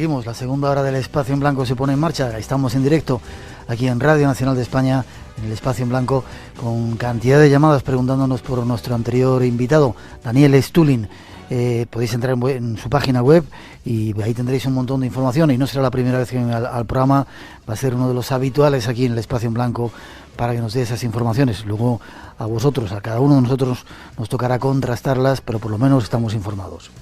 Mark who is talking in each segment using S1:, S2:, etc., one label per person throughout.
S1: Seguimos, la segunda hora del Espacio en Blanco se pone en marcha. Estamos en directo aquí en Radio Nacional de España, en el Espacio en Blanco, con cantidad de llamadas preguntándonos por nuestro anterior invitado, Daniel Stulin. Podéis entrar en su página web y ahí tendréis un montón de información, y no será la primera vez que venga al programa, va a ser uno de los habituales aquí en el Espacio en Blanco para que nos dé esas informaciones. Luego a vosotros, a cada uno de nosotros nos tocará contrastarlas, pero por lo menos estamos informados.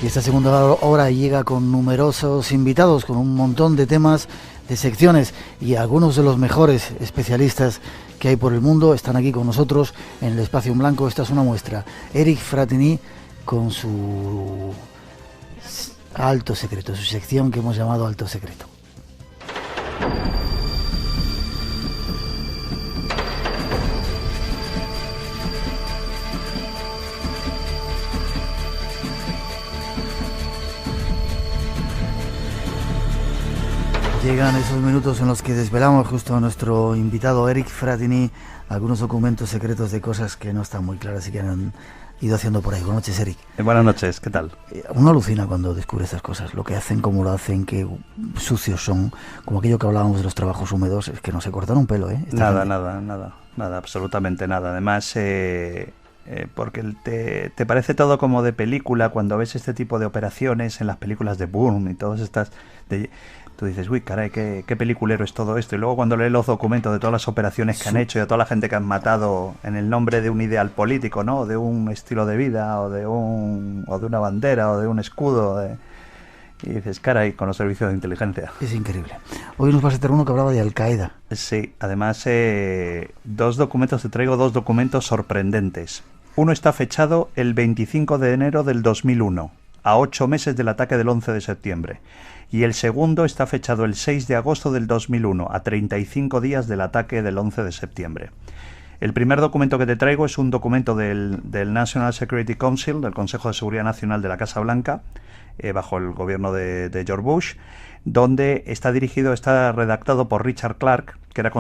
S1: Y esta segunda hora llega con numerosos invitados, con un montón de temas, de secciones, y algunos de los mejores especialistas que hay por el mundo están aquí con nosotros en el Espacio en Blanco. Esta es una muestra. Eric Fratini con su Alto Secreto, su sección que hemos llamado Alto Secreto. Llegan esos minutos en los que desvelamos justo a nuestro invitado Eric Fratini algunos documentos secretos de cosas que no están muy claras y que han ido haciendo por ahí. Buenas noches, Eric.
S2: Buenas noches, ¿qué tal?
S1: Uno alucina cuando descubre estas cosas, lo que hacen, cómo lo hacen, qué sucios son, como aquello que hablábamos de los trabajos húmedos, es que no se cortan un pelo, ¿eh?
S2: Nada, absolutamente nada. Además, porque te parece todo como de película cuando ves este tipo de operaciones en las películas de Bourne y todas estas... Tú dices, uy, caray, qué peliculero es todo esto. Y luego cuando lees los documentos de todas las operaciones que han hecho y a toda la gente que han matado en el nombre de un ideal político, ¿no? O de un estilo de vida, o de una bandera, o de un escudo. Y dices, caray, con los servicios de inteligencia.
S1: Es increíble. Hoy nos vas a traer uno que hablaba de Al-Qaeda.
S2: Sí, además te traigo dos documentos sorprendentes. Uno está fechado el 25 de enero del 2001, a 8 meses del ataque del 11 de septiembre. Y el segundo está fechado el 6 de agosto del 2001, a 35 días del ataque del 11 de septiembre. El primer documento que te traigo es un documento del National Security Council, del Consejo de Seguridad Nacional de la Casa Blanca, bajo el gobierno de George Bush, donde está redactado por Richard Clark, que era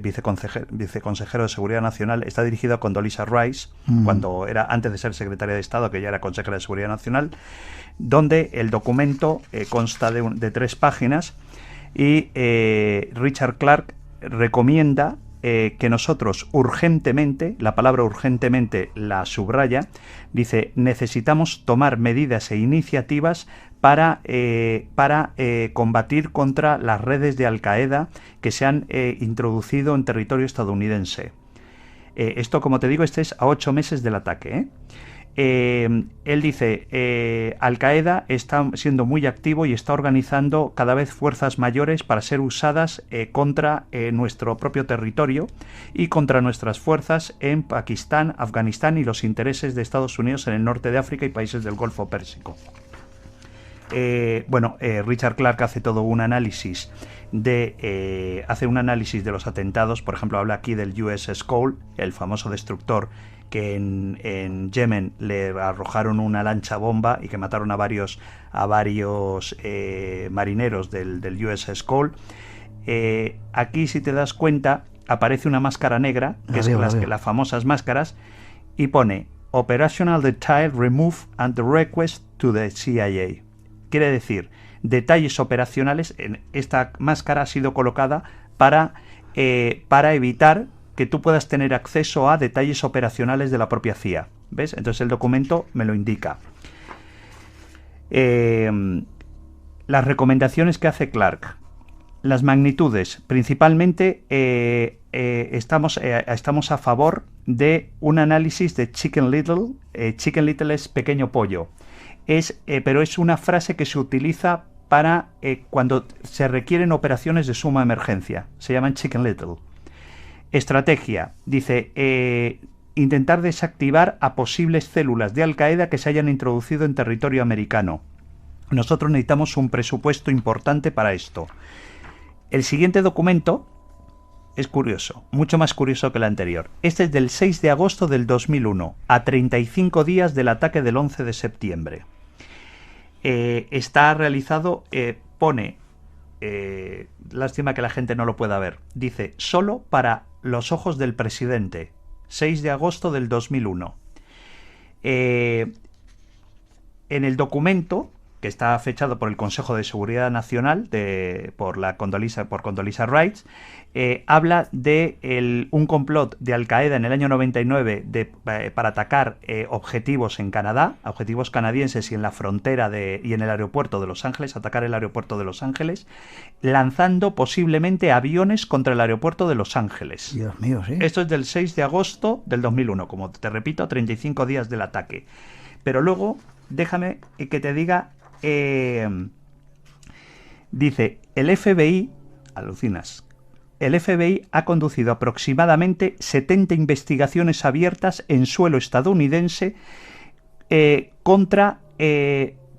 S2: viceconsejero de Seguridad Nacional. Está dirigido a Condoleezza Rice, cuando era antes de ser secretaria de Estado, que ya era consejera de Seguridad Nacional, donde el documento consta de 3 páginas y Richard Clark recomienda que nosotros urgentemente, la palabra urgentemente la subraya, dice, necesitamos tomar medidas e iniciativas para combatir contra las redes de Al-Qaeda que se han introducido en territorio estadounidense. Esto, como te digo, este es a 8 meses del ataque, él dice, Al-Qaeda está siendo muy activo y está organizando cada vez fuerzas mayores para ser usadas contra nuestro propio territorio y contra nuestras fuerzas en Pakistán, Afganistán y los intereses de Estados Unidos en el norte de África y países del Golfo Pérsico. Richard Clark hace todo un análisis de los atentados. Por ejemplo, habla aquí del USS Cole, el famoso destructor que en Yemen le arrojaron una lancha bomba y que mataron a varios marineros del USS Cole. Aquí, si te das cuenta, aparece una máscara negra, que es las famosas máscaras, y pone Operational Detail Remove and the Request to the CIA. Quiere decir, detalles operacionales. Esta máscara ha sido colocada para evitar que tú puedas tener acceso a detalles operacionales de la propia CIA. ¿Ves? Entonces el documento me lo indica. Las recomendaciones que hace Clark. Las magnitudes. Principalmente estamos a favor de un análisis de Chicken Little. Chicken Little es pequeño pollo. Pero es una frase que se utiliza para cuando se requieren operaciones de suma emergencia. Se llaman Chicken Little. Estrategia. Dice, intentar desactivar a posibles células de Al-Qaeda que se hayan introducido en territorio americano. Nosotros necesitamos un presupuesto importante para esto. El siguiente documento es curioso, mucho más curioso que el anterior. Este es del 6 de agosto del 2001, a 35 días del ataque del 11 de septiembre. Está realizado, pone... lástima que la gente no lo pueda ver. Dice, solo para los ojos del presidente, 6 de agosto del 2001. en el documento, que está fechado por el Consejo de Seguridad Nacional, por Condoleezza Rice, habla de un complot de Al-Qaeda en el año 99 para atacar objetivos en Canadá, objetivos canadienses y en la frontera y en el aeropuerto de Los Ángeles, atacar el aeropuerto de Los Ángeles, lanzando posiblemente aviones contra el aeropuerto de Los Ángeles.
S1: Dios mío, sí.
S2: Esto es del 6 de agosto del 2001, como te repito, a 35 días del ataque. Pero luego, déjame que te diga... dice, el FBI, alucinas, el FBI ha conducido aproximadamente 70 investigaciones abiertas en suelo estadounidense contra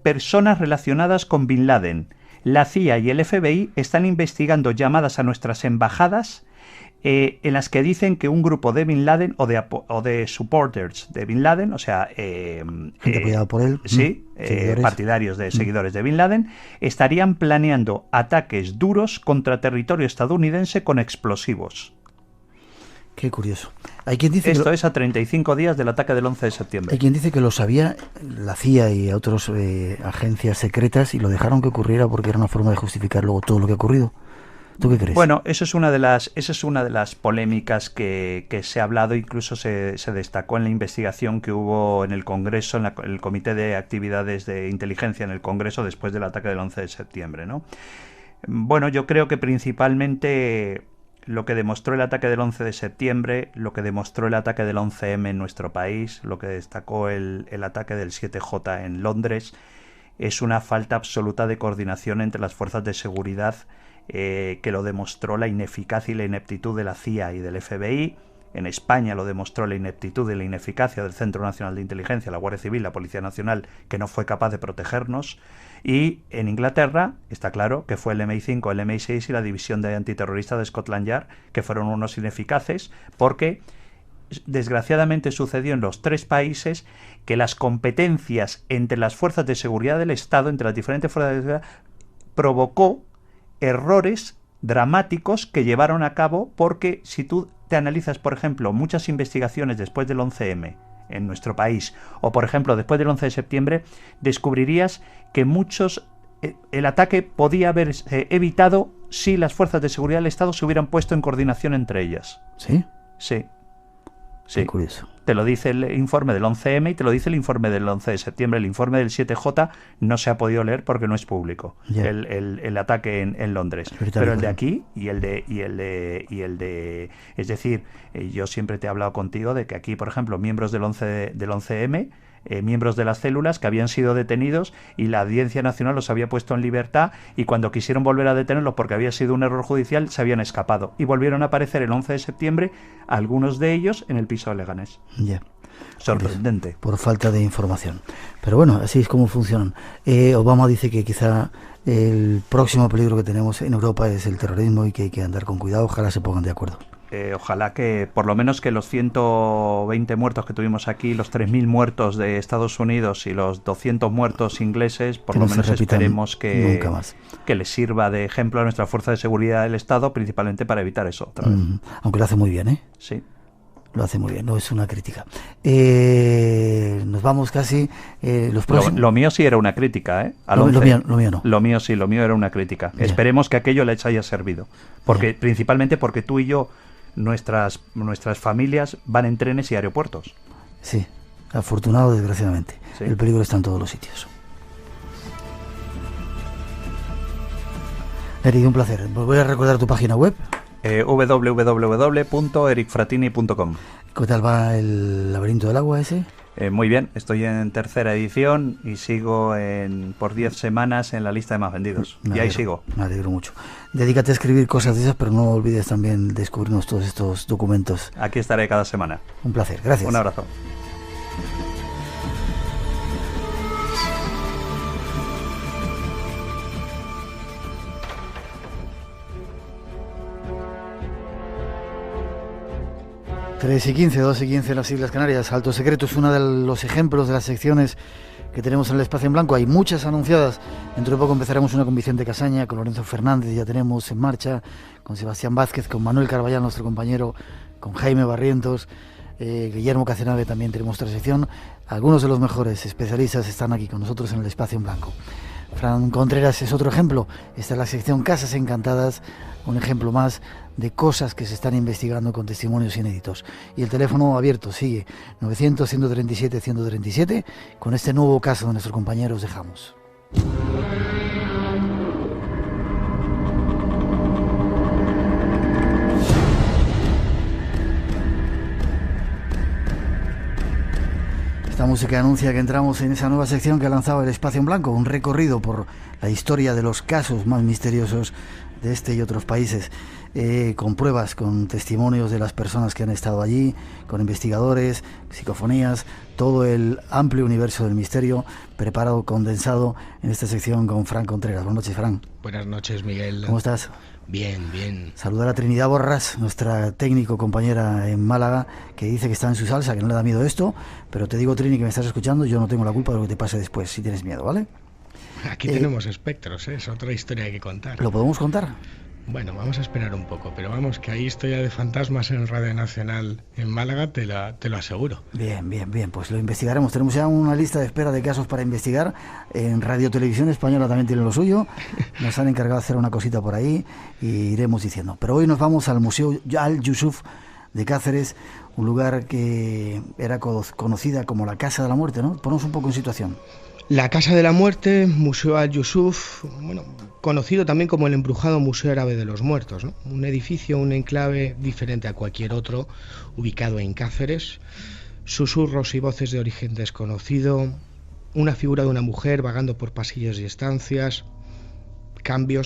S2: personas relacionadas con Bin Laden. La CIA y el FBI están investigando llamadas a nuestras embajadas en las que dicen que un grupo de Bin Laden o de supporters de Bin Laden, o sea,
S1: gente apoyada por él,
S2: sí, partidarios de seguidores de Bin Laden, estarían planeando ataques duros contra territorio estadounidense con explosivos.
S1: Qué curioso. Hay quien dice
S2: Esto es a 35 días del ataque del 11 de septiembre.
S1: Hay quien dice que lo sabía la CIA y otras agencias secretas y lo dejaron que ocurriera porque era una forma de justificar luego todo lo que ha ocurrido. ¿Tú qué crees?
S2: Bueno, esa es una de las polémicas que se ha hablado, incluso se destacó en la investigación que hubo en el Congreso, en el Comité de Actividades de Inteligencia en el Congreso después del ataque del 11 de septiembre, ¿no? Bueno, yo creo que principalmente lo que demostró el ataque del 11 de septiembre, lo que demostró el ataque del 11M en nuestro país, lo que destacó el ataque del 7J en Londres, es una falta absoluta de coordinación entre las fuerzas de seguridad, que lo demostró la ineficacia y la ineptitud de la CIA y del FBI. En España lo demostró la ineptitud y la ineficacia del Centro Nacional de Inteligencia, la Guardia Civil, la Policía Nacional, que no fue capaz de protegernos. Y en Inglaterra está claro que fue el MI5, el MI6 y la División de Antiterrorista de Scotland Yard, que fueron unos ineficaces, porque desgraciadamente sucedió en los tres países que las competencias entre las fuerzas de seguridad del Estado, entre las diferentes fuerzas de seguridad, provocó errores dramáticos que llevaron a cabo, porque si tú te analizas, por ejemplo, muchas investigaciones después del 11M en nuestro país, o por ejemplo después del 11 de septiembre, descubrirías que el ataque podía haberse evitado si las fuerzas de seguridad del Estado se hubieran puesto en coordinación entre ellas.
S1: ¿Sí?
S2: Sí.
S1: Sí. Qué curioso.
S2: Te lo dice el informe del 11M y te lo dice el informe del 11 de septiembre. El informe del 7J no se ha podido leer porque no es público. Yeah. El ataque en Londres. Pero el de aquí y el de es decir, yo siempre te he hablado contigo de que aquí, por ejemplo, miembros del 11M, miembros de las células que habían sido detenidos y la Audiencia Nacional los había puesto en libertad, y cuando quisieron volver a detenerlos porque había sido un error judicial se habían escapado y volvieron a aparecer el 11 de septiembre algunos de ellos en el piso de Leganés.
S1: Yeah.
S2: Sorprendente.
S1: Por falta de información. Pero bueno, así es como funcionan. Obama dice que quizá el próximo peligro que tenemos en Europa es el terrorismo y que hay que andar con cuidado. Ojalá se pongan de acuerdo.
S2: Ojalá que por lo menos que los 120 muertos que tuvimos aquí, los 3.000 muertos de Estados Unidos y los 200 muertos ingleses, por lo menos esperemos que les sirva de ejemplo a nuestra fuerza de seguridad del Estado, principalmente para evitar eso otra vez.
S1: Aunque lo hace muy bien, ¿eh?
S2: Sí.
S1: Lo hace muy bien, no es una crítica. Nos vamos casi. Los próximos...
S2: lo mío sí era una crítica, ¿eh?
S1: Lo mío no.
S2: Lo mío sí, lo mío era una crítica. Yeah. Esperemos que aquello les haya servido. Porque principalmente porque tú y yo, nuestras familias van en trenes y aeropuertos.
S1: Sí, afortunado desgraciadamente. Sí. El peligro está en todos los sitios. Eric, un placer. Voy a recordar tu página web.
S2: www.ericfratini.com.
S1: ¿Qué tal va el laberinto del agua ese?
S2: Muy bien, estoy en tercera edición y sigo por 10 semanas en la lista de más vendidos. Y ahí sigo.
S1: Me alegro mucho. Dedícate a escribir cosas de esas, pero no olvides también descubrirnos todos estos documentos.
S2: Aquí estaré cada semana.
S1: Un placer, gracias.
S2: Un abrazo.
S1: Tres y 15, 2 y 15 en las Islas Canarias. Alto Secreto es uno de los ejemplos de las secciones que tenemos en el Espacio en Blanco. Hay muchas anunciadas. Dentro de poco empezaremos una con Vicente Casaña, con Lorenzo Fernández, ya tenemos en marcha, con Sebastián Vázquez, con Manuel Carballal, nuestro compañero, con Jaime Barrientos. Guillermo Cacenave también tenemos otra sección. Algunos de los mejores especialistas están aquí con nosotros en el Espacio en Blanco. Fran Contreras es otro ejemplo. Esta es la sección Casas Encantadas, un ejemplo más de cosas que se están investigando con testimonios inéditos. Y el teléfono abierto sigue 900-137-137. Con este nuevo caso de nuestros compañeros dejamos. Esta música anuncia que entramos en esa nueva sección que ha lanzado el Espacio en Blanco, un recorrido por la historia de los casos más misteriosos de este y otros países, con pruebas, con testimonios de las personas que han estado allí, con investigadores, psicofonías, todo el amplio universo del misterio preparado, condensado en esta sección con Fran Contreras. Buenas noches, Fran.
S3: Buenas noches, Miguel.
S1: ¿Cómo estás?
S3: Bien, bien.
S1: Saludar a Trinidad Borras, nuestra técnico compañera en Málaga, que dice que está en su salsa, que no le da miedo esto, pero te digo, Trini, que me estás escuchando, yo no tengo la culpa de lo que te pase después, si tienes miedo, ¿vale?
S3: Aquí tenemos espectros, es otra historia que contar.
S1: ¿Lo podemos contar?
S3: Bueno, vamos a esperar un poco, pero vamos, que hay historia de fantasmas en Radio Nacional en Málaga, te lo aseguro.
S1: Bien, pues lo investigaremos. Tenemos ya una lista de espera de casos para investigar. En Radio Televisión Española también tienen lo suyo. Nos han encargado de hacer una cosita por ahí y iremos diciendo. Pero hoy nos vamos al Museo Al-Yusuf de Cáceres, un lugar que era conocida como la Casa de la Muerte, ¿no? Ponnos un poco en situación.
S3: La Casa de la Muerte, Museo Al-Yusuf, bueno, conocido también como el embrujado Museo Árabe de los Muertos, ¿no? Un edificio, un enclave diferente a cualquier otro, ubicado en Cáceres, susurros y voces de origen desconocido, una figura de una mujer vagando por pasillos y estancias,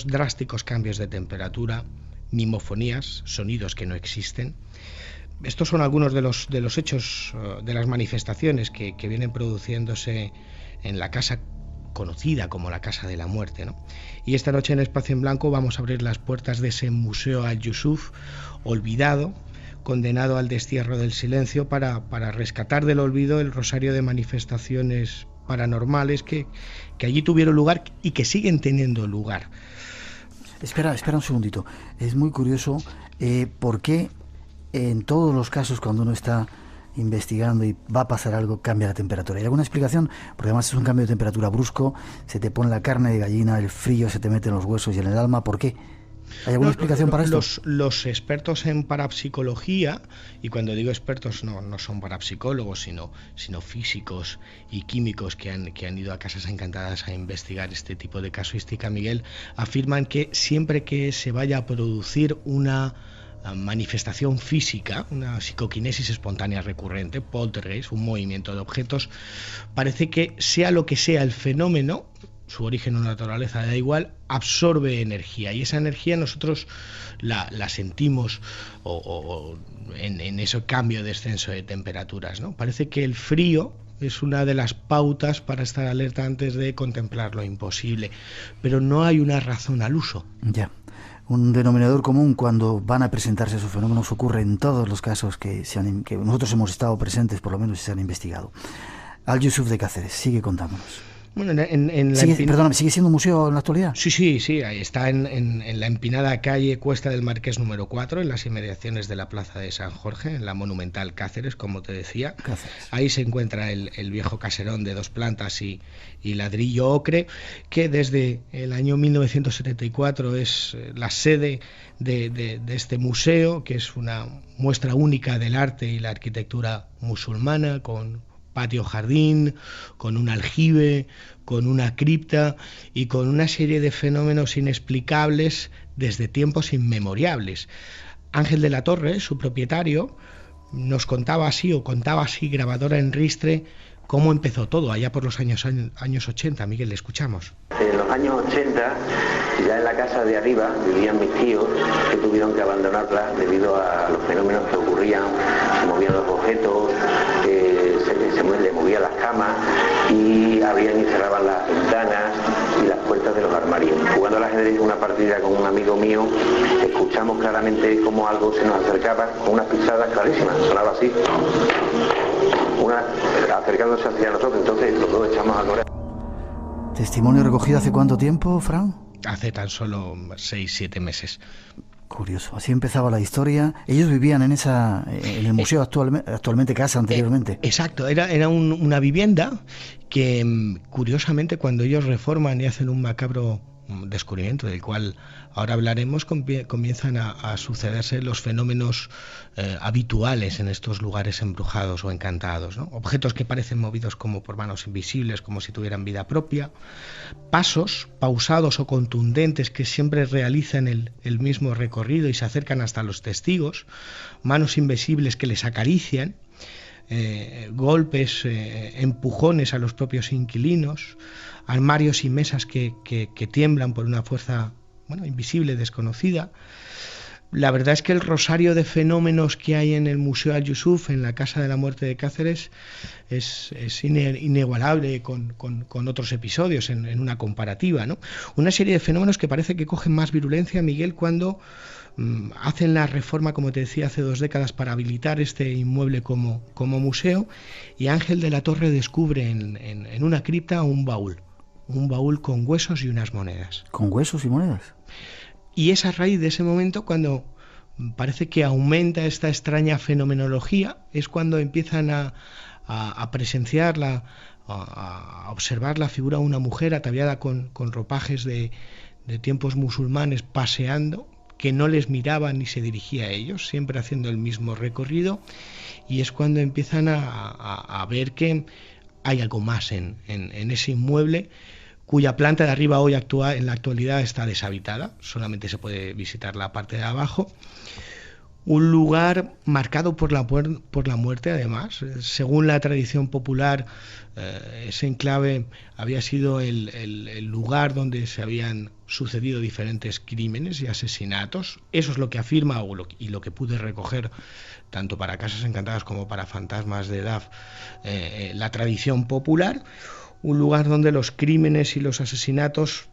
S3: drásticos cambios de temperatura, mimofonías, sonidos que no existen. Estos son algunos de los hechos, de las manifestaciones que vienen produciéndose en la casa conocida como la Casa de la Muerte, ¿no? Y esta noche en Espacio en Blanco vamos a abrir las puertas de ese Museo Al-Yusuf olvidado, condenado al destierro del silencio, para rescatar del olvido el rosario de manifestaciones paranormales que allí tuvieron lugar y que siguen teniendo lugar.
S1: Espera un segundito. Es muy curioso por qué en todos los casos cuando uno está investigando y va a pasar algo, cambia la temperatura. ¿Hay alguna explicación? Porque además es un cambio de temperatura brusco, se te pone la carne de gallina, el frío se te mete en los huesos y en el alma. ¿Por qué? ¿Hay alguna explicación para esto?
S3: Los expertos en parapsicología, y cuando digo expertos no son parapsicólogos, sino físicos y químicos que han ido a Casas Encantadas a investigar este tipo de casuística, Miguel, afirman que siempre que se vaya a producir una manifestación física, una psicoquinesis espontánea recurrente, poltergeist, un movimiento de objetos, parece que sea lo que sea el fenómeno, su origen o naturaleza da igual, absorbe energía, y esa energía nosotros la sentimos en ese cambio de descenso de temperaturas, ¿no? Parece que el frío es una de las pautas para estar alerta antes de contemplar lo imposible, pero no hay una razón al uso.
S1: Ya. Un denominador común cuando van a presentarse esos fenómenos ocurre en todos los casos que nosotros hemos estado presentes, por lo menos, y se han investigado. Al-Yusuf de Cáceres, sigue contándonos.
S3: Bueno,
S1: ¿sigue siendo un museo en la actualidad?
S3: Sí, ahí está en la empinada calle Cuesta del Marqués número 4, en las inmediaciones de la Plaza de San Jorge, en la monumental Cáceres, como te decía. Cáceres. Ahí se encuentra el viejo caserón de 2 plantas y ladrillo ocre, que desde el año 1974 es la sede de este museo, que es una muestra única del arte y la arquitectura musulmana, con patio jardín, con un aljibe, con una cripta y con una serie de fenómenos inexplicables desde tiempos inmemoriales. Ángel de la Torre, su propietario, nos contaba así, grabadora en ristre, cómo empezó todo allá por los años 80. Miguel, le escuchamos.
S4: En los años 80, ya en la casa de arriba vivían mis tíos, que tuvieron que abandonarla debido a los fenómenos que ocurrían. Se movían los objetos, se le movían las camas y abrían y cerraban las ventanas y las puertas de los armarios. Jugando al ajedrez una partida con un amigo mío, escuchamos claramente cómo algo se nos acercaba con unas pisadas clarísimas, sonaba así, acercándose hacia nosotros. Entonces los dos echamos a correr.
S1: ¿Testimonio recogido hace cuánto tiempo, Fran?
S3: Hace tan solo 6-7 meses.
S1: Curioso, así empezaba la historia. Ellos vivían en el museo actualmente casa anteriormente.
S3: Exacto, era una vivienda que curiosamente cuando ellos reforman y hacen un macabro descubrimiento del cual ahora hablaremos, comienzan a sucederse los fenómenos habituales en estos lugares embrujados o encantados, ¿no? Objetos que parecen movidos como por manos invisibles, como si tuvieran vida propia, pasos pausados o contundentes que siempre realizan el mismo recorrido y se acercan hasta los testigos, manos invisibles que les acarician, golpes, empujones a los propios inquilinos, armarios y mesas que tiemblan por una fuerza invisible, desconocida. La verdad es que el rosario de fenómenos que hay en el Museo Al-Yusuf, en la Casa de la Muerte de Cáceres, es inigualable con otros episodios en una comparativa, ¿no? Una serie de fenómenos que parece que cogen más virulencia, Miguel, cuando hacen la reforma, como te decía, hace 2 décadas para habilitar este inmueble como museo, y Ángel de la Torre descubre en una cripta un baúl con huesos y unas monedas.
S1: ¿Con huesos y monedas?
S3: Y es a raíz de ese momento cuando parece que aumenta esta extraña fenomenología, es cuando empiezan a presenciarla, a observar la figura de una mujer ataviada con ropajes de tiempos musulmanes paseando, que no les miraba ni se dirigía a ellos, siempre haciendo el mismo recorrido, y es cuando empiezan a ver que hay algo más en ese inmueble, cuya planta de arriba hoy en la actualidad está deshabitada, solamente se puede visitar la parte de abajo. Un lugar marcado por la muerte, además. Según la tradición popular, ese enclave había sido el lugar donde se habían sucedido diferentes crímenes y asesinatos. Eso es lo que afirma y lo que pude recoger tanto para Casas Encantadas como para Fantasmas de Daf, la tradición popular. Un lugar donde los crímenes y los asesinatos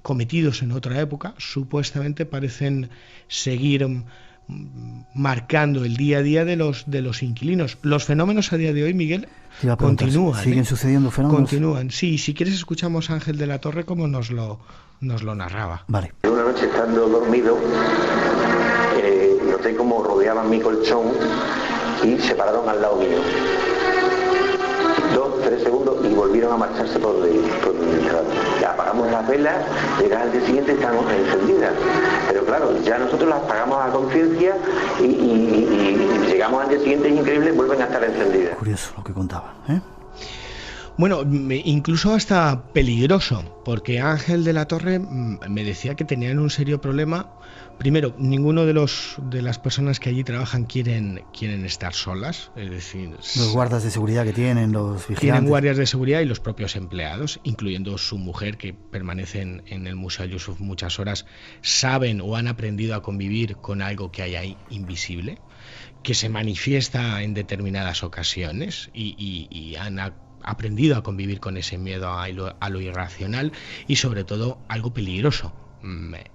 S3: cometidos en otra época supuestamente parecen seguir marcando el día a día de los inquilinos. Los fenómenos a día de hoy, Miguel, continúan.
S1: ¿Siguen sucediendo fenómenos?
S3: Continúan, sí. Si quieres escuchamos a Ángel de la Torre como nos lo narraba.
S1: Vale.
S4: Una noche estando dormido, noté como rodeaban mi colchón y se pararon al lado mío. 2, 3 segundos y volvieron a marcharse por mi entrada. Apagamos las velas y al día siguiente estamos encendidas. Pero claro, ya nosotros las apagamos a conciencia y llegamos al día siguiente, es increíble, vuelven a estar encendidas.
S1: Curioso lo que contaba, ¿eh?
S3: Bueno, incluso hasta peligroso, porque Ángel de la Torre me decía que tenían un serio problema. Primero, ninguno de las personas que allí trabajan quieren estar solas, es decir,
S1: los guardas de seguridad que tienen, los vigilantes.
S3: Tienen guardias de seguridad y los propios empleados, incluyendo su mujer, que permanecen en el Museo Al-Yusuf muchas horas, saben o han aprendido a convivir con algo que hay ahí invisible, que se manifiesta en determinadas ocasiones y han aprendido a convivir con ese miedo a lo irracional y sobre todo algo peligroso.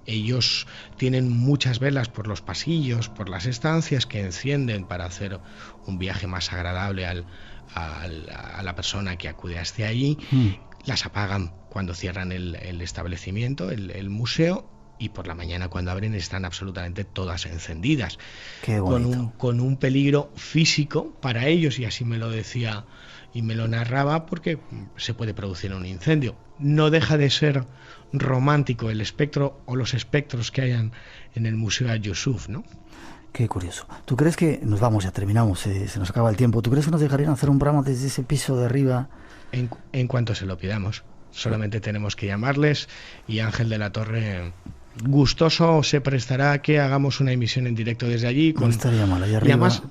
S3: Ellos tienen muchas velas por los pasillos, por las estancias que encienden para hacer un viaje más agradable a la persona que acude hasta allí. Las apagan cuando cierran el establecimiento, el museo, y por la mañana cuando abren están absolutamente todas encendidas.
S1: Qué bonito.
S3: Con un peligro físico para ellos, y así me lo decía y me lo narraba, porque se puede producir un incendio. No deja de ser romántico el espectro o los espectros que hayan en el Museo Al-Yusuf, ¿no?
S1: Qué curioso. ¿Tú crees que nos vamos, ya terminamos, se nos acaba el tiempo? ¿Tú crees que nos dejarían hacer un programa desde ese piso de arriba?
S3: En cuanto se lo pidamos. Solamente tenemos que llamarles y Ángel de la Torre gustoso se prestará a que hagamos una emisión en directo desde allí.
S1: No estaría mal, allá arriba.
S3: Y además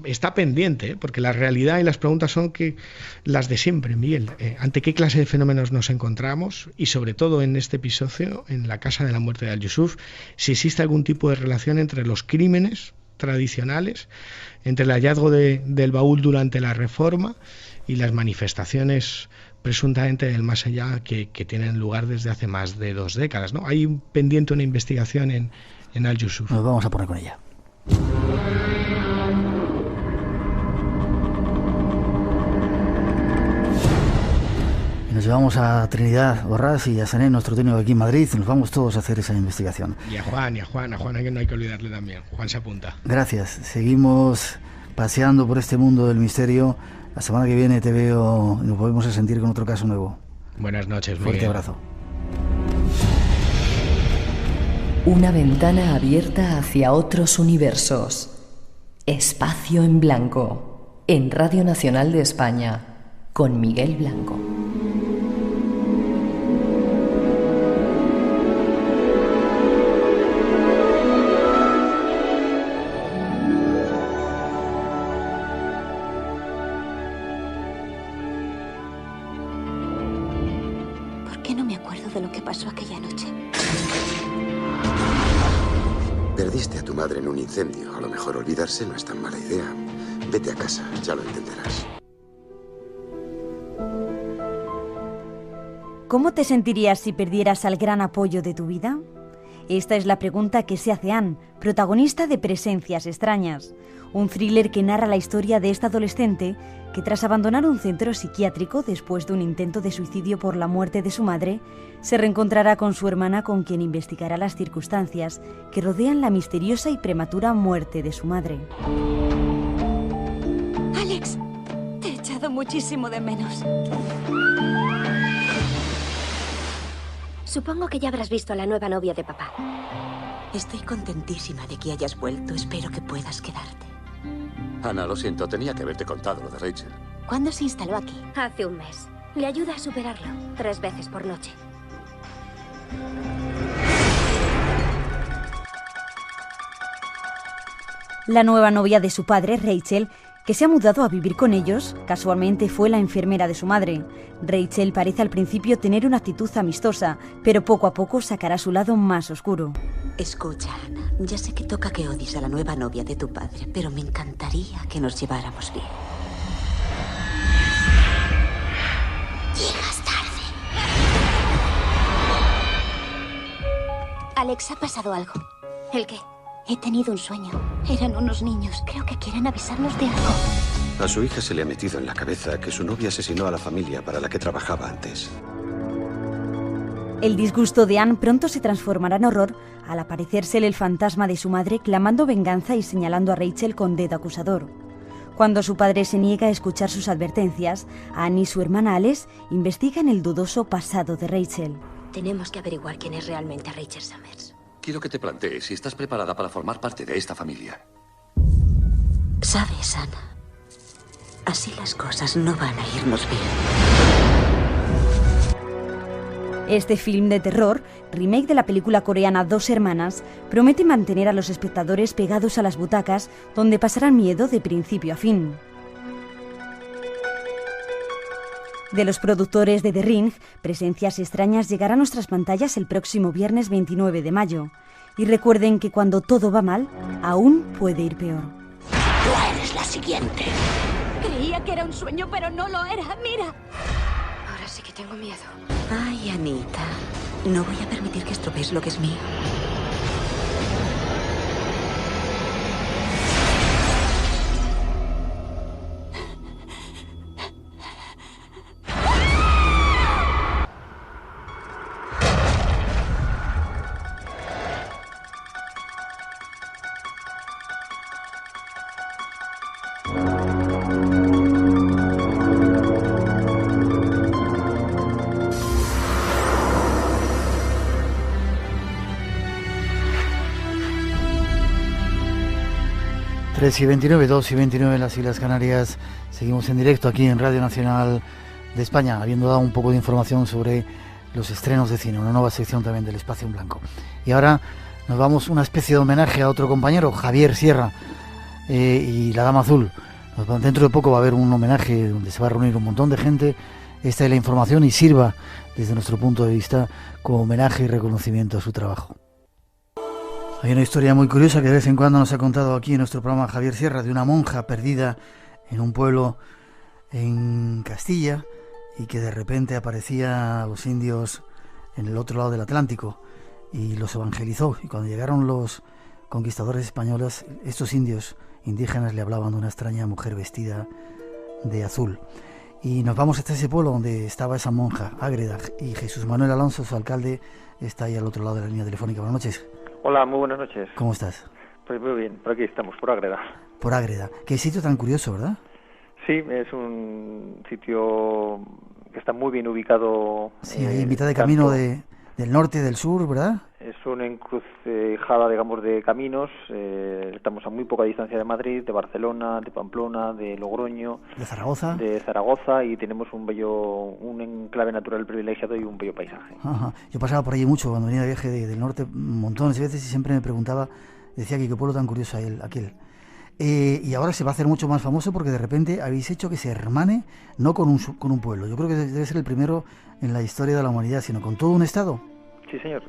S3: está pendiente, porque la realidad y las preguntas son que las de siempre, Miguel. ¿Ante qué clase de fenómenos nos encontramos? Y sobre todo en este episodio, en la Casa de la Muerte de Al-Yusuf, si existe algún tipo de relación entre los crímenes tradicionales, entre el hallazgo del baúl durante la Reforma y las manifestaciones presuntamente del más allá que tienen lugar desde hace más de 2 décadas, ¿no? Hay pendiente una investigación en Al-Yusuf.
S1: Nos vamos a poner con ella. Nos llevamos a Trinidad Borrás y a Sané, nuestro técnico aquí en Madrid. Nos vamos todos a hacer esa investigación.
S3: Y a Juan, que no hay que olvidarle también. Juan se apunta.
S1: Gracias. Seguimos paseando por este mundo del misterio. La semana que viene te veo y nos volvemos a sentir con otro caso nuevo.
S3: Buenas noches, Miguel.
S1: Fuerte abrazo.
S5: Una ventana abierta hacia otros universos. Espacio en Blanco, en Radio Nacional de España, con Miguel Blanco.
S6: ¿Por qué no me acuerdo de lo que pasó aquella noche?
S7: Perdiste a tu madre en un incendio. A lo mejor olvidarse no es tan mala idea. Vete a casa, ya lo entenderás.
S8: ¿Cómo te sentirías si perdieras al gran apoyo de tu vida? Esta es la pregunta que se hace Anne, protagonista de Presencias extrañas, un thriller que narra la historia de esta adolescente que tras abandonar un centro psiquiátrico después de un intento de suicidio por la muerte de su madre, se reencontrará con su hermana, con quien investigará las circunstancias que rodean la misteriosa y prematura muerte de su madre.
S6: Alex, te he echado muchísimo de menos. Supongo que ya habrás visto a la nueva novia de papá.
S9: Estoy contentísima de que hayas vuelto. Espero que puedas quedarte.
S7: Ana, lo siento, tenía que haberte contado lo de Rachel.
S6: ¿Cuándo se instaló aquí? Hace un mes. Le ayuda a superarlo 3 veces por noche.
S8: La nueva novia de su padre, Rachel, que se ha mudado a vivir con ellos, casualmente fue la enfermera de su madre. Rachel parece al principio tener una actitud amistosa, pero poco a poco sacará su lado más oscuro.
S9: Escucha, Ana, ya sé que toca que odies a la nueva novia de tu padre, pero me encantaría que nos lleváramos bien.
S6: Llegas tarde. Alex, ha pasado algo. ¿El qué? He tenido un sueño. Eran unos niños. Creo que quieren avisarnos de algo.
S7: A su hija se le ha metido en la cabeza que su novia asesinó a la familia para la que trabajaba antes.
S8: El disgusto de Anne pronto se transformará en horror al aparecérsele el fantasma de su madre clamando venganza y señalando a Rachel con dedo acusador. Cuando su padre se niega a escuchar sus advertencias, Anne y su hermana Alice investigan el dudoso pasado de Rachel.
S6: Tenemos que averiguar quién es realmente Rachel Summers.
S10: Quiero que te plantees si estás preparada para formar parte de esta familia.
S9: Sabes, Ana, así las cosas no van a irnos bien.
S8: Este film de terror, remake de la película coreana Dos Hermanas, promete mantener a los espectadores pegados a las butacas, donde pasarán miedo de principio a fin. De los productores de The Ring, Presencias extrañas llegará a nuestras pantallas el próximo viernes 29 de mayo. Y recuerden que cuando todo va mal, aún puede ir peor.
S9: Tú eres la siguiente.
S6: Creía que era un sueño, pero no lo era. Mira. Ahora sí que tengo miedo.
S9: Ay, Anita, no voy a permitir que estropees lo que es mío.
S1: Y 29, 2 y 29 en las Islas Canarias. Seguimos en directo aquí en Radio Nacional de España, habiendo dado un poco de información sobre los estrenos de cine, una nueva sección también del Espacio en Blanco. Y ahora nos vamos una especie de homenaje a otro compañero, Javier Sierra, y La Dama Azul. Dentro de poco va a haber un homenaje donde se va a reunir un montón de gente. Esta es la información y sirva desde nuestro punto de vista como homenaje y reconocimiento a su trabajo. Hay una historia muy curiosa que de vez en cuando nos ha contado aquí en nuestro programa Javier Sierra, de una monja perdida en un pueblo en Castilla y que de repente aparecía a los indios en el otro lado del Atlántico y los evangelizó. Y cuando llegaron los conquistadores españoles, estos indios indígenas le hablaban de una extraña mujer vestida de azul. Y nos vamos hasta ese pueblo donde estaba esa monja, Ágreda, y Jesús Manuel Alonso, su alcalde, está ahí al otro lado de la línea telefónica. Buenas noches.
S11: Hola, muy buenas noches.
S1: ¿Cómo estás?
S11: Pues muy bien, por aquí estamos, por Ágreda.
S1: Por Ágreda. Qué sitio tan curioso, ¿verdad?
S11: Sí, es un sitio que está muy bien ubicado.
S1: Sí, ahí en mitad de camino del norte, del sur, ¿verdad?
S11: Es una encrucijada, digamos, de caminos. Estamos a muy poca distancia de Madrid, de Barcelona, de Pamplona, de Logroño.
S1: ¿De Zaragoza?
S11: De Zaragoza, y tenemos un enclave natural privilegiado y un bello paisaje.
S1: Ajá. Yo pasaba por allí mucho cuando venía de viaje del norte, montones de veces, y siempre me preguntaba, decía que qué pueblo tan curioso aquel. Y ahora se va a hacer mucho más famoso porque de repente habéis hecho que se hermane, no con un pueblo. Yo creo que debe ser el primero en la historia de la humanidad, sino con todo un estado.
S11: Sí, señor.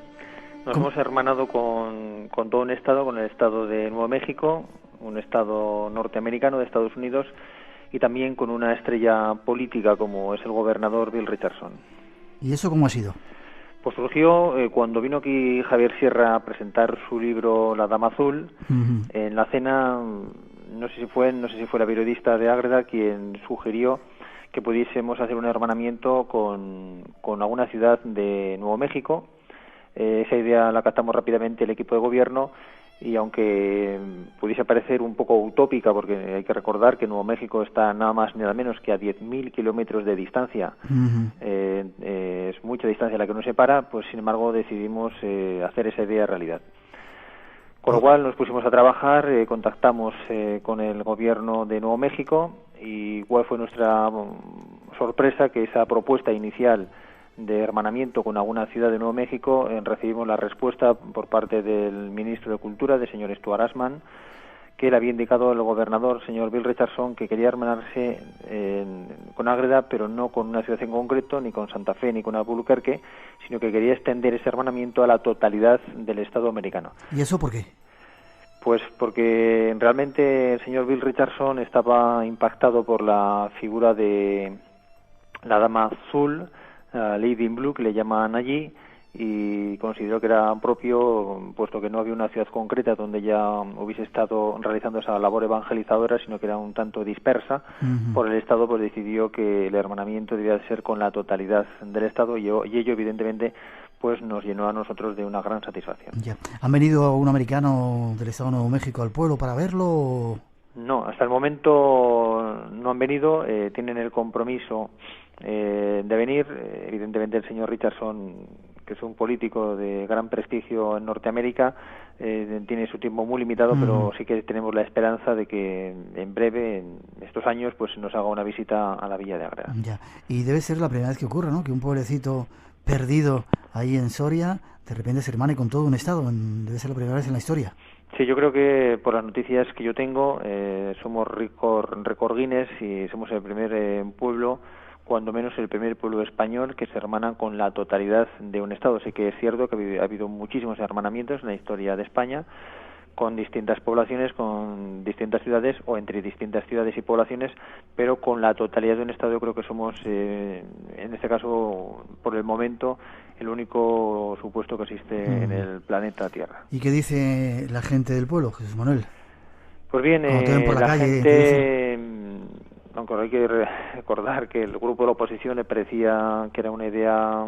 S11: Nos hemos hermanado con todo un estado, con el estado de Nuevo México, un estado norteamericano de Estados Unidos, y también con una estrella política como es el gobernador Bill Richardson.
S1: ¿Y eso cómo ha sido?
S11: Pues surgió cuando vino aquí Javier Sierra a presentar su libro La Dama Azul. En la cena, no sé si fue la periodista de Ágreda quien sugirió que pudiésemos hacer un hermanamiento con alguna ciudad de Nuevo México. Esa idea la captamos rápidamente el equipo de gobierno, y aunque pudiese parecer un poco utópica, porque hay que recordar que Nuevo México está nada más ni nada menos que a 10.000 kilómetros de distancia, es mucha distancia la que nos separa, pues sin embargo decidimos hacer esa idea realidad. Con lo cual nos pusimos a trabajar, contactamos con el gobierno de Nuevo México, y cuál fue nuestra sorpresa, que esa propuesta inicial de hermanamiento con alguna ciudad de Nuevo México, recibimos la respuesta por parte del ministro de Cultura, del señor Stuart Ashman, que le había indicado al gobernador, señor Bill Richardson, que quería hermanarse con Ágreda, pero no con una ciudad en concreto, ni con Santa Fe, ni con Albuquerque, sino que quería extender ese hermanamiento a la totalidad del Estado americano.
S1: ¿Y eso por qué?
S11: Pues porque realmente el señor Bill Richardson estaba impactado por la figura de la Dama Azul, Lady in Blue, que le llaman allí, y consideró que era propio, puesto que no había una ciudad concreta donde ya hubiese estado realizando esa labor evangelizadora, sino que era un tanto dispersa por el Estado, pues decidió que el hermanamiento debía ser con la totalidad del Estado, y ello evidentemente pues nos llenó a nosotros de una gran satisfacción.
S1: Ya. ¿Han venido algún americano del Estado de Nuevo México al pueblo para verlo?
S11: No, hasta el momento no han venido, tienen el compromiso de venir. Evidentemente el señor Richardson, que es un político de gran prestigio en Norteamérica, tiene su tiempo muy limitado, pero sí que tenemos la esperanza de que en breve, en estos años, pues nos haga una visita a la villa de Ágreda.
S1: Ya, y debe ser la primera vez que ocurre, ¿no? Que un pueblecito perdido ahí en Soria de repente se hermane con todo un estado. Debe ser la primera vez en la historia.
S11: Sí, yo creo que por las noticias que yo tengo, somos récord Guinness, y somos el primer pueblo, cuando menos el primer pueblo español, que se hermana con la totalidad de un estado. Sí que es cierto que ha habido muchísimos hermanamientos en la historia de España, con distintas poblaciones, con distintas ciudades, o entre distintas ciudades y poblaciones, pero con la totalidad de un estado yo creo que somos, en este caso, por el momento, el único supuesto que existe en el planeta Tierra.
S1: ¿Y qué dice la gente del pueblo, Jesús Manuel?
S11: Pues bien, la gente, aunque hay que recordar que el grupo de la oposición le parecía que era una idea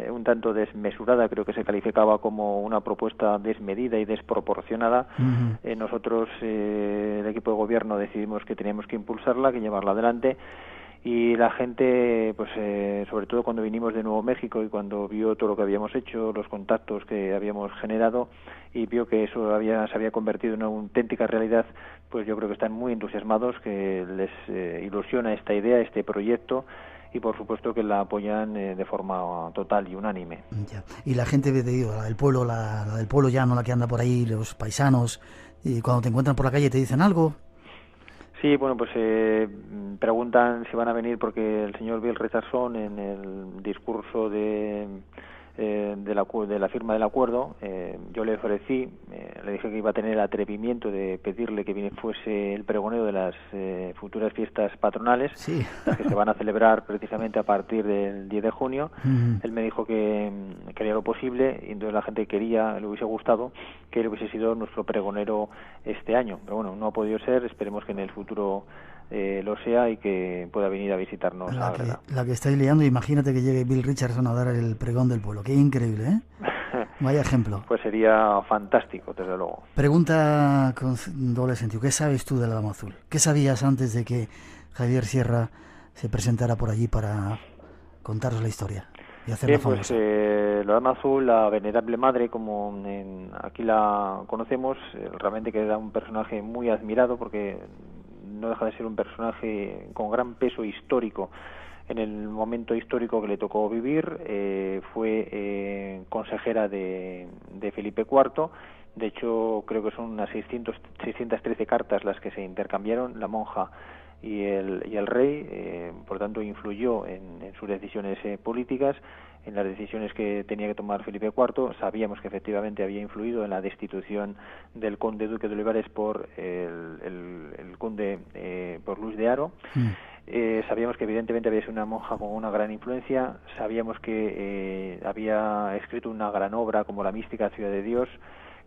S11: un tanto desmesurada, creo que se calificaba como una propuesta desmedida y desproporcionada. Nosotros, el equipo de gobierno, decidimos que teníamos que impulsarla, que llevarla adelante, y la gente, pues sobre todo cuando vinimos de Nuevo México y cuando vio todo lo que habíamos hecho, los contactos que habíamos generado, y vio que eso se había convertido en una auténtica realidad, pues yo creo que están muy entusiasmados, que les ilusiona esta idea, este proyecto, y por supuesto que la apoyan de forma total y unánime.
S1: Ya. Y la gente, te digo, la del pueblo llano, la que anda por ahí, los paisanos, y cuando te encuentran por la calle te dicen algo.
S11: Sí, bueno, pues preguntan si van a venir porque el señor Bill Richardson, en el discurso de la firma del acuerdo, yo le ofrecí, le dije que iba a tener el atrevimiento de pedirle que fuese el pregonero de las futuras fiestas patronales,
S1: sí,
S11: las que se van a celebrar precisamente a partir del 10 de junio. Él me dijo que haría lo posible, y entonces la gente le hubiese gustado que él hubiese sido nuestro pregonero este año, pero bueno, no ha podido ser. Esperemos que en el futuro lo sea y que pueda venir a visitarnos a Ágreda.
S1: La que estáis liando, imagínate que llegue Bill Richardson a dar el pregón del pueblo. Qué increíble, ¿eh? Vaya ejemplo.
S11: Pues sería fantástico, desde luego.
S1: Pregunta con doble sentido. ¿Qué sabes tú de la Dama Azul? ¿Qué sabías antes de que Javier Sierra se presentara por allí para contaros la historia y hacerla famosa?
S11: La Dama Azul, la venerable madre, como aquí la conocemos, realmente que era un personaje muy admirado, porque no deja de ser un personaje con gran peso histórico en el momento histórico que le tocó vivir. Fue consejera de Felipe IV. De hecho, creo que son unas 613 cartas las que se intercambiaron la monja y el rey. Por tanto, influyó en sus decisiones políticas, en las decisiones que tenía que tomar Felipe IV. Sabíamos que efectivamente había influido en la destitución del conde duque de Olivares por el conde por Luis de Haro. Sabíamos que evidentemente había sido una monja con una gran influencia. Sabíamos que había escrito una gran obra como La mística ciudad de Dios,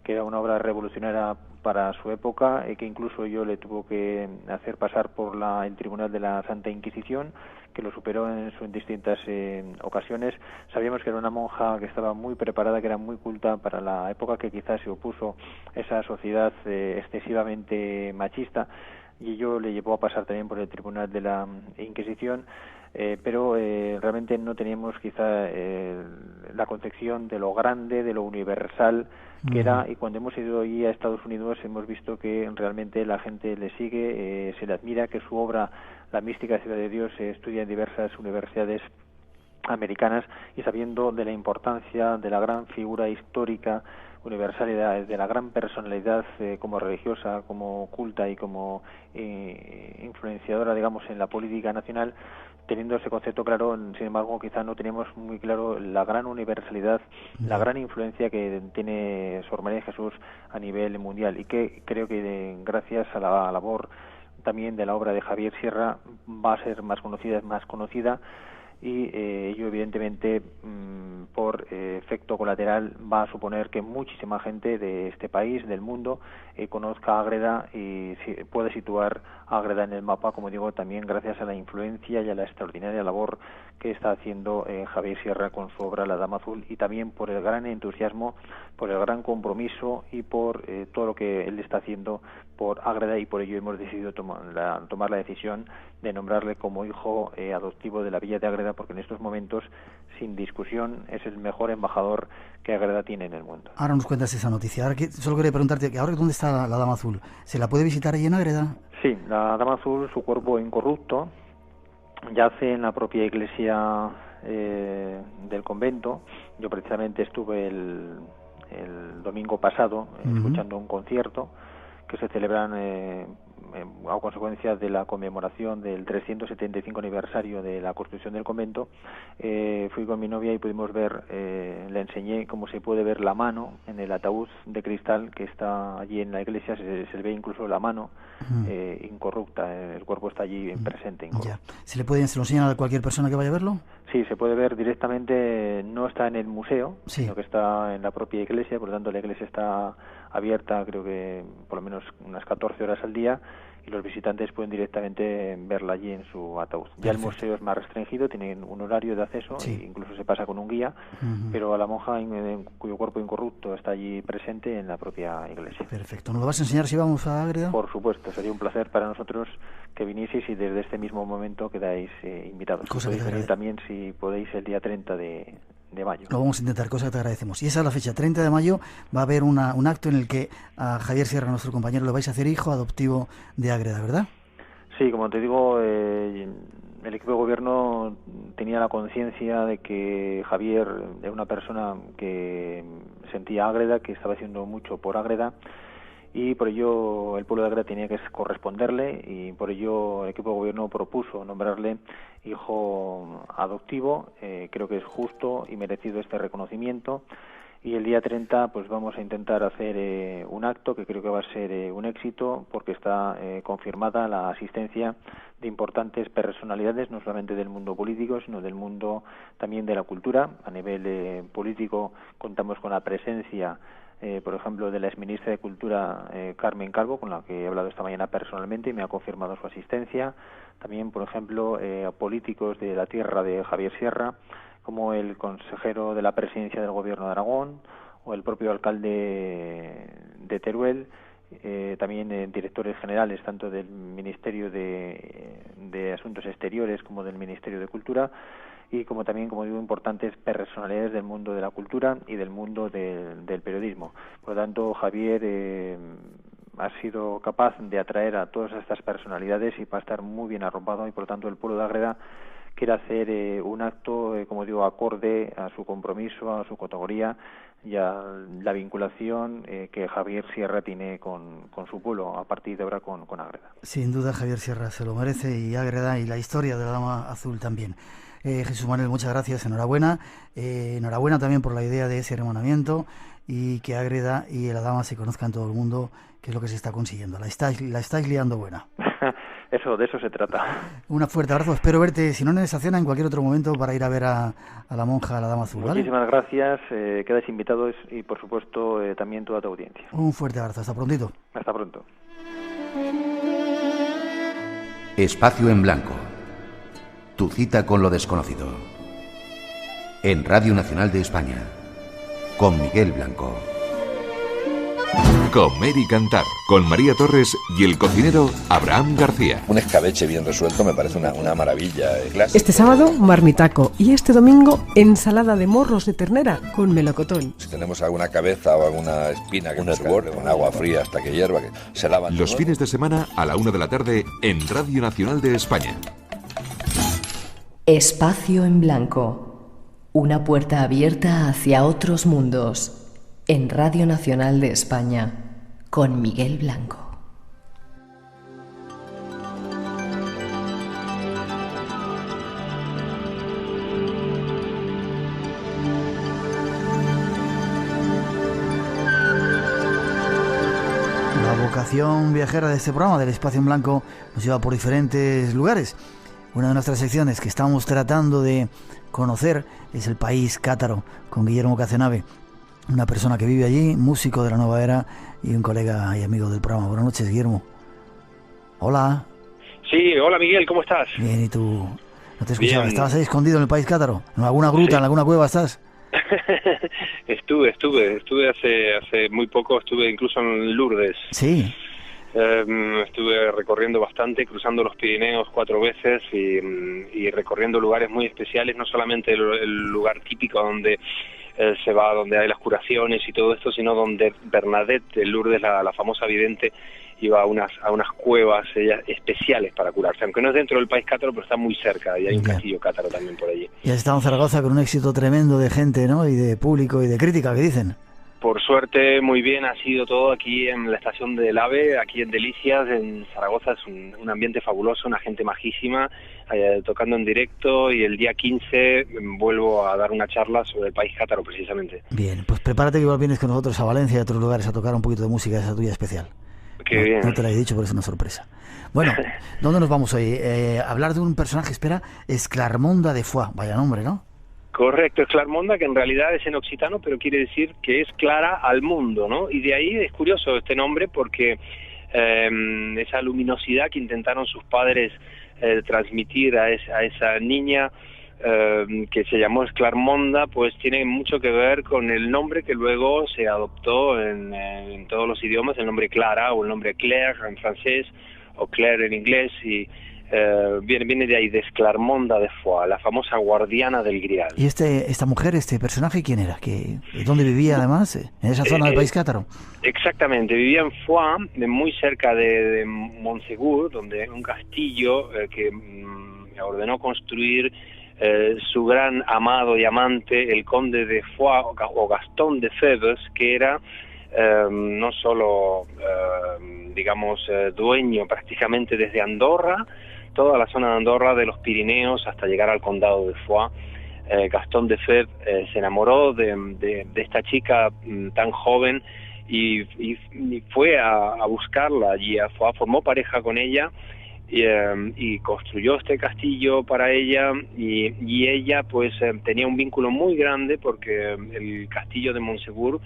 S11: que era una obra revolucionaria para su época, que incluso yo le tuvo que hacer pasar por el Tribunal de la Santa Inquisición, que lo superó en distintas ocasiones. Sabíamos que era una monja que estaba muy preparada, que era muy culta para la época, que quizás se opuso a esa sociedad excesivamente machista, y ello le llevó a pasar también por el Tribunal de la Inquisición. Pero realmente no teníamos quizá la concepción de lo grande, de lo universal que era, y cuando hemos ido ahí a Estados Unidos hemos visto que realmente la gente le sigue, se le admira, que su obra, La mística ciudad de Dios, se estudia en diversas universidades americanas, y sabiendo de la importancia de la gran figura histórica universal y de la gran personalidad como religiosa, como culta y como influenciadora, digamos, en la política nacional, teniendo ese concepto claro, sin embargo, quizá no teníamos muy claro la gran universalidad, la gran influencia que tiene Sor María Jesús a nivel mundial, y que creo que gracias a la labor también de la obra de Javier Sierra va a ser más conocida, y ello evidentemente por efecto colateral va a suponer que muchísima gente de este país, del mundo, conozca Ágreda y puede situar Ágreda en el mapa, como digo, también gracias a la influencia y a la extraordinaria labor que está haciendo Javier Sierra con su obra La Dama Azul, y también por el gran entusiasmo, por el gran compromiso y por todo lo que él está haciendo por Ágreda, y por ello hemos decidido tomar la decisión de nombrarle como hijo adoptivo de la villa de Ágreda, porque en estos momentos, sin discusión, es el mejor embajador que Ágreda tiene en el mundo.
S1: Ahora nos cuentas esa noticia. Ahora solo quería preguntarte, ¿ahora dónde está la Dama Azul? ¿Se la puede visitar allí en Ágreda?
S11: Sí, la Dama Azul, su cuerpo incorrupto, yace en la propia iglesia del convento. Yo precisamente estuve el domingo pasado escuchando un concierto que se celebran a consecuencia de la conmemoración del 375 aniversario de la construcción del convento. Fui con mi novia y pudimos ver, le enseñé cómo se puede ver la mano en el ataúd de cristal que está allí en la iglesia. Se ve incluso la mano incorrupta, el cuerpo está allí presente.
S1: Ya. ¿Se lo enseñan a cualquier persona que vaya a verlo?
S11: Sí, se puede ver directamente, no está en el museo, sino que está en la propia iglesia. Por lo tanto, la iglesia está abierta, creo que por lo menos unas 14 horas al día, y los visitantes pueden directamente verla allí en su ataúd. Ya el museo es más restringido, tienen un horario de acceso, e incluso se pasa con un guía, pero a la monja cuyo cuerpo incorrupto está allí presente en la propia iglesia.
S1: Perfecto. ¿Nos lo vas a enseñar si vamos a Ágreda?
S11: Por supuesto, sería un placer para nosotros que vinieseis, y desde este mismo momento quedáis invitados. Podéis venir también, si podéis, el día 30 de mayo.
S1: Lo vamos a intentar, cosa que te agradecemos. Y esa es la fecha, 30 de mayo, va a haber un acto en el que a Javier Sierra, nuestro compañero, lo vais a hacer hijo adoptivo de Ágreda, ¿verdad?
S11: Sí, como te digo, el equipo de gobierno tenía la conciencia de que Javier era una persona que sentía Ágreda, que estaba haciendo mucho por Ágreda, y por ello el pueblo de Ágreda tenía que corresponderle, y por ello el equipo de gobierno propuso nombrarle hijo adoptivo. Creo que es justo y merecido este reconocimiento, y el día 30 pues vamos a intentar hacer un acto que creo que va a ser un éxito, porque está confirmada la asistencia de importantes personalidades, no solamente del mundo político, sino del mundo también de la cultura. A nivel político contamos con la presencia por ejemplo, de la exministra de Cultura Carmen Calvo, con la que he hablado esta mañana personalmente y me ha confirmado su asistencia. También, por ejemplo, a políticos de la tierra de Javier Sierra, como el consejero de la presidencia del Gobierno de Aragón o el propio alcalde de Teruel. También directores generales tanto del Ministerio de Asuntos Exteriores como del Ministerio de Cultura, y como también, como digo, importantes personalidades del mundo de la cultura y del mundo del periodismo. Por lo tanto, Javier ha sido capaz de atraer a todas estas personalidades y va a estar muy bien arropado, y por lo tanto el pueblo de Ágreda quiere hacer un acto, como digo, acorde a su compromiso, a su categoría y a la vinculación que Javier Sierra tiene con su pueblo a partir de ahora con Ágreda.
S1: Sin duda Javier Sierra se lo merece, y Ágreda y la historia de la Dama Azul también. Jesús Manuel, muchas gracias, enhorabuena. Enhorabuena también por la idea de ese hermanamiento, y que Ágreda y la Dama se conozcan todo el mundo, que es lo que se está consiguiendo. La estáis liando buena.
S11: De eso se trata.
S1: Un fuerte abrazo, espero verte, si no en esa cena, en cualquier otro momento, para ir a ver a la monja, a la Dama Azul, ¿vale?
S11: Muchísimas gracias, quedáis invitados, y por supuesto también toda tu audiencia.
S1: Un fuerte abrazo, hasta prontito.
S11: Hasta pronto.
S12: Espacio en Blanco. Tu cita con lo desconocido. En Radio Nacional de España, con Miguel Blanco.
S13: Comer y cantar, con María Torres y el cocinero Abraham García.
S14: Un escabeche bien resuelto me parece una maravilla.
S15: Este sábado, marmitaco, y este domingo, ensalada de morros de ternera con melocotón.
S14: Si tenemos alguna cabeza o alguna espina, un hervor, con agua fría hasta que hierva, que se lavan.
S13: Los fines de semana a la 1 de la tarde en Radio Nacional de España.
S5: Espacio en Blanco. Una puerta abierta hacia otros mundos. En Radio Nacional de España, con Miguel Blanco.
S1: La vocación viajera de este programa, del Espacio en Blanco, nos lleva por diferentes lugares. Una de nuestras secciones que estamos tratando de conocer es el país cátaro, con Guillermo Cazenave, una persona que vive allí, músico de la nueva era y un colega y amigo del programa. Buenas noches, Guillermo. Hola.
S16: Sí, hola Miguel, ¿cómo estás?
S1: Bien, ¿y tú? No te escuchaba,
S16: Bien.
S1: ¿Estabas ahí escondido en el país cátaro? ¿En alguna gruta,
S16: Sí.
S1: en alguna cueva estás?
S16: Estuve hace muy poco, estuve incluso en Lourdes.
S1: Sí.
S16: Estuve recorriendo bastante, cruzando los Pirineos 4 veces y recorriendo lugares muy especiales, no solamente el lugar típico donde se va, donde hay las curaciones y todo esto, sino donde Bernadette de Lourdes, la famosa vidente, iba a unas cuevas especiales para curarse, aunque no es dentro del país cátaro, pero está muy cerca, y hay un castillo cátaro también por allí.
S1: Y has estado en Zaragoza con un éxito tremendo de gente, ¿no? Y de público y de crítica, ¿qué dicen?
S16: Por suerte, muy bien ha sido todo aquí en la estación del AVE, aquí en Delicias, en Zaragoza. Es un ambiente fabuloso, una gente majísima, tocando en directo, y el día 15 vuelvo a dar una charla sobre el país cátaro, precisamente.
S1: Bien, pues prepárate, que igual vienes con nosotros a Valencia y a otros lugares a tocar un poquito de música esa tuya especial.
S16: Qué bien.
S1: No te la he dicho, pero es una sorpresa. Bueno, ¿dónde nos vamos hoy? Hablar de un personaje, es Clarmonda de Foix, vaya nombre, ¿no?
S16: Correcto, es Clarmonda, que en realidad es en occitano, pero quiere decir que es clara al mundo, ¿no? Y de ahí es curioso este nombre, porque esa luminosidad que intentaron sus padres transmitir a esa niña, que se llamó Clarmonda, pues tiene mucho que ver con el nombre que luego se adoptó en todos los idiomas, el nombre Clara o el nombre Claire en francés o Claire en inglés, y viene de ahí, de Clarmonda de Foix, la famosa guardiana del Grial.
S1: ¿Y esta mujer, este personaje, quién era? ¿Dónde vivía además? ¿En esa zona del país cátaro?
S16: Exactamente, vivía en Foix, muy cerca de Montsegur, donde un castillo que ordenó construir su gran amado y amante, el conde de Foix o Gastón de Febres, que era no solo, dueño prácticamente desde Andorra, toda la zona de Andorra, de los Pirineos, hasta llegar al condado de Foix. Gastón de Febres se enamoró de esta chica tan joven y fue a buscarla allí a Foix, formó pareja con ella y construyó este castillo para ella, y ella pues tenía un vínculo muy grande, porque el castillo de Montsegur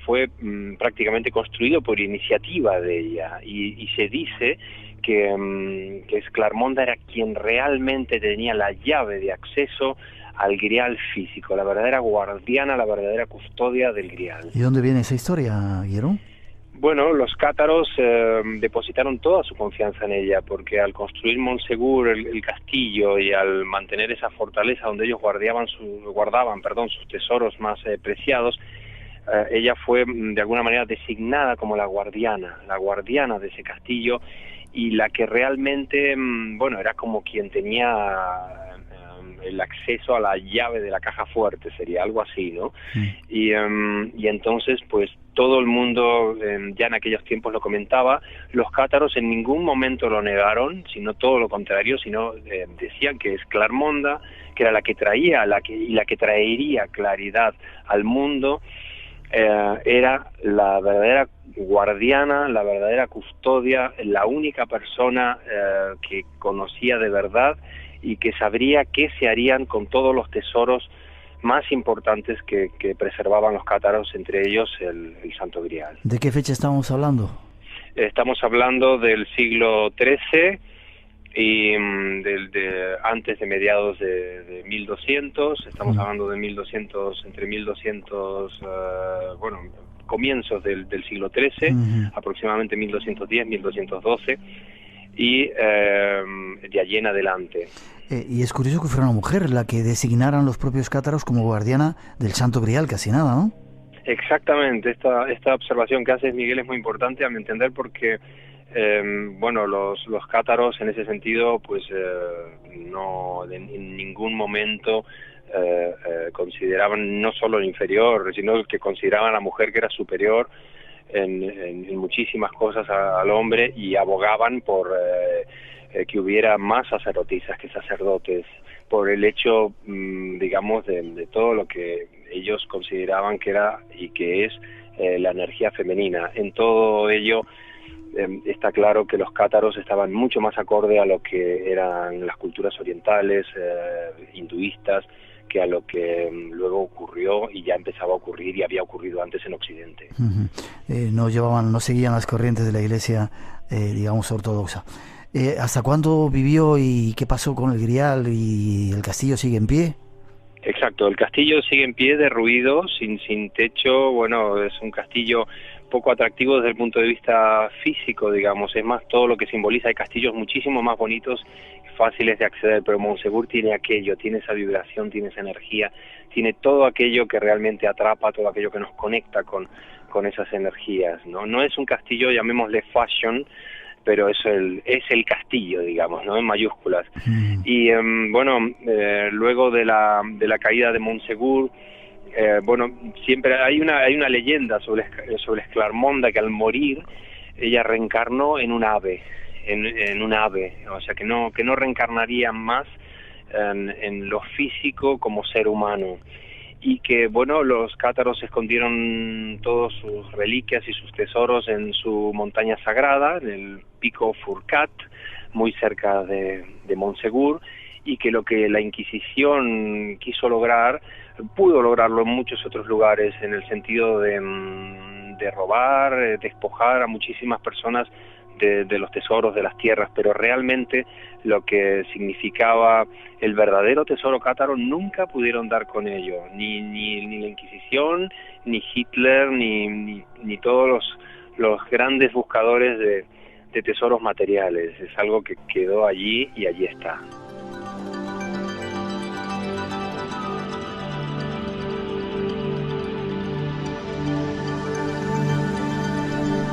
S16: fue prácticamente construido por iniciativa de ella, y se dice que Esclarmonda era quien realmente tenía la llave de acceso al grial físico, la verdadera guardiana, la verdadera custodia del grial.
S1: ¿Y dónde viene esa historia, Guillermo?
S16: Bueno, los cátaros depositaron toda su confianza en ella, porque al construir Montsegur, el castillo, y al mantener esa fortaleza donde ellos guardaban sus tesoros más preciados, ella fue de alguna manera designada como la guardiana de ese castillo, y la que realmente, era como quien tenía el acceso a la llave de la caja fuerte, sería algo así, ¿no? Y entonces, pues todo el mundo ya en aquellos tiempos lo comentaba. Los cátaros en ningún momento lo negaron, sino todo lo contrario, sino decían que Esclarmonda, que era la que traía la que traería claridad al mundo, era la verdadera guardiana, la verdadera custodia, la única persona que conocía de verdad y que sabría qué se harían con todos los tesoros más importantes que preservaban los cátaros, entre ellos el Santo Grial.
S1: ¿De qué fecha estamos hablando?
S16: Estamos hablando del siglo XIII y antes de mediados de 1200, estamos hablando de 1200, entre 1200, comienzos del siglo XIII, aproximadamente 1210, 1212, y de allí en adelante.
S1: Y es curioso que fuera una mujer la que designaran los propios cátaros como guardiana del Santo Grial, casi nada, ¿no?
S16: Exactamente, esta observación que haces, Miguel, es muy importante a mi entender, porque los cátaros en ese sentido pues no en ningún momento consideraban no solo el inferior, sino que consideraban a la mujer que era superior en muchísimas cosas al hombre, y abogaban por que hubiera más sacerdotisas que sacerdotes, por el hecho, digamos, de todo lo que ellos consideraban que era y que es la energía femenina. En todo ello está claro que los cátaros estaban mucho más acorde a lo que eran las culturas orientales, hinduistas, que a lo que luego ocurrió y ya empezaba a ocurrir y había ocurrido antes en Occidente.
S1: No seguían las corrientes de la Iglesia, digamos, ortodoxa. ¿Hasta cuándo vivió y qué pasó con el Grial? ¿Y el castillo sigue en pie?
S16: Exacto, el castillo sigue en pie, derruido, sin techo. Bueno, es un castillo poco atractivo desde el punto de vista físico, digamos. Es más todo lo que simboliza. Hay castillos muchísimo más bonitos, fáciles de acceder, pero Montsegur tiene aquello, tiene esa vibración, tiene esa energía, tiene todo aquello que realmente atrapa, todo aquello que nos conecta con esas energías, ¿no? No es un castillo, llamémosle fashion, pero es el castillo, digamos, ¿no? En mayúsculas. Y luego de la caída de Montsegur, siempre hay una leyenda sobre Esclarmonda, que al morir ella reencarnó en un ave, o sea que no reencarnaría más en lo físico como ser humano, y que los cátaros escondieron todas sus reliquias y sus tesoros en su montaña sagrada, en el pico Fourcat, muy cerca de Montsegur, y que lo que la Inquisición quiso lograr, pudo lograrlo en muchos otros lugares, en el sentido de robar, despojar a muchísimas personas de los tesoros, de las tierras, pero realmente lo que significaba el verdadero tesoro cátaro nunca pudieron dar con ello, ni la Inquisición, ni Hitler, ni todos los grandes buscadores de tesoros materiales. Es algo que quedó allí y allí está.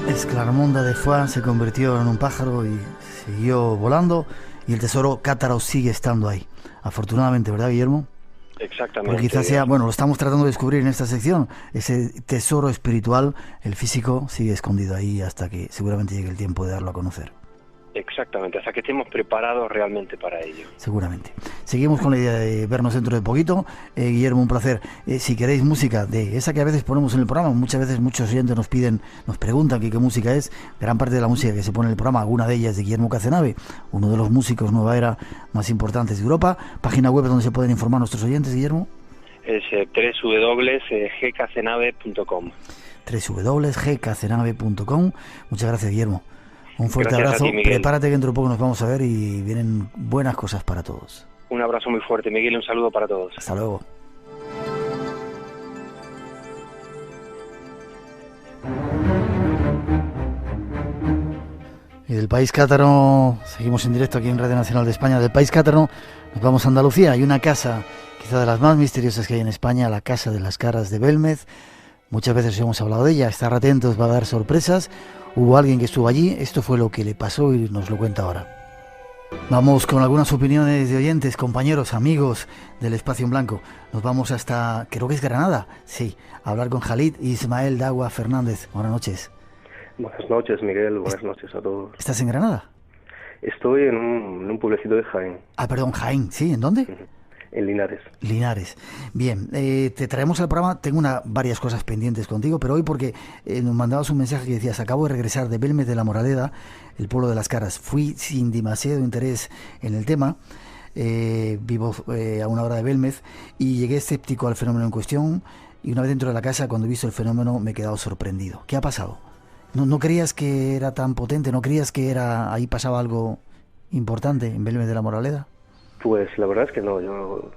S1: Esclarmonda de Foix se convirtió en un pájaro y siguió volando, y el tesoro cátaro sigue estando ahí, afortunadamente, ¿verdad, Guillermo?
S16: Exactamente.
S1: Porque quizás sea, lo estamos tratando de descubrir en esta sección, ese tesoro espiritual, el físico sigue escondido ahí hasta que seguramente llegue el tiempo de darlo a conocer.
S16: Exactamente, hasta que estemos preparados realmente para ello.
S1: Seguramente. Seguimos con la idea de vernos dentro de poquito. Guillermo, un placer. Si queréis música de esa que a veces ponemos en el programa, muchas veces muchos oyentes nos preguntan qué música es. Gran parte de la música que se pone en el programa, alguna de ellas de Guillermo Cazenave, uno de los músicos nueva era más importantes de Europa. Página web donde se pueden informar nuestros oyentes, Guillermo.
S16: es www.gkcenave.com.
S1: www.gkcenave.com. Muchas gracias, Guillermo. Un fuerte abrazo. Prepárate que dentro de poco nos vamos a ver y vienen buenas cosas para todos.
S16: Un abrazo muy fuerte, Miguel, y un saludo para todos.
S1: Hasta luego. Y del país cátaro, seguimos en directo aquí en Radio Nacional de España. Del país cátaro nos vamos a Andalucía. Hay una casa, quizá de las más misteriosas que hay en España, la Casa de las Caras de Belmez. Muchas veces hemos hablado de ella. Estar atentos, va a dar sorpresas. Hubo alguien que estuvo allí. Esto fue lo que le pasó y nos lo cuenta ahora. Vamos con algunas opiniones de oyentes, compañeros, amigos del Espacio en Blanco. Nos vamos hasta, creo que es Granada, sí, a hablar con Jalid Ismael Dagua Fernández. Buenas noches.
S17: Buenas noches, Miguel. Buenas noches a todos.
S1: ¿Estás en Granada?
S17: Estoy en un pueblecito de Jaén.
S1: Ah, perdón, Jaén, ¿sí? ¿En dónde?
S17: En Linares.
S1: Linares. Bien, te traemos al programa. Tengo varias cosas pendientes contigo, pero hoy porque nos mandabas un mensaje que decías: acabo de regresar de Belmez de la Moraleda, el pueblo de las Caras. Fui sin demasiado interés en el tema. Vivo a una hora de Belmez y llegué escéptico al fenómeno en cuestión, y una vez dentro de la casa, cuando he visto el fenómeno, me he quedado sorprendido. ¿Qué ha pasado? ¿No creías que era tan potente? ¿No creías que ahí pasaba algo importante en Belmez de la Moraleda?
S17: Pues la verdad es que no. Yo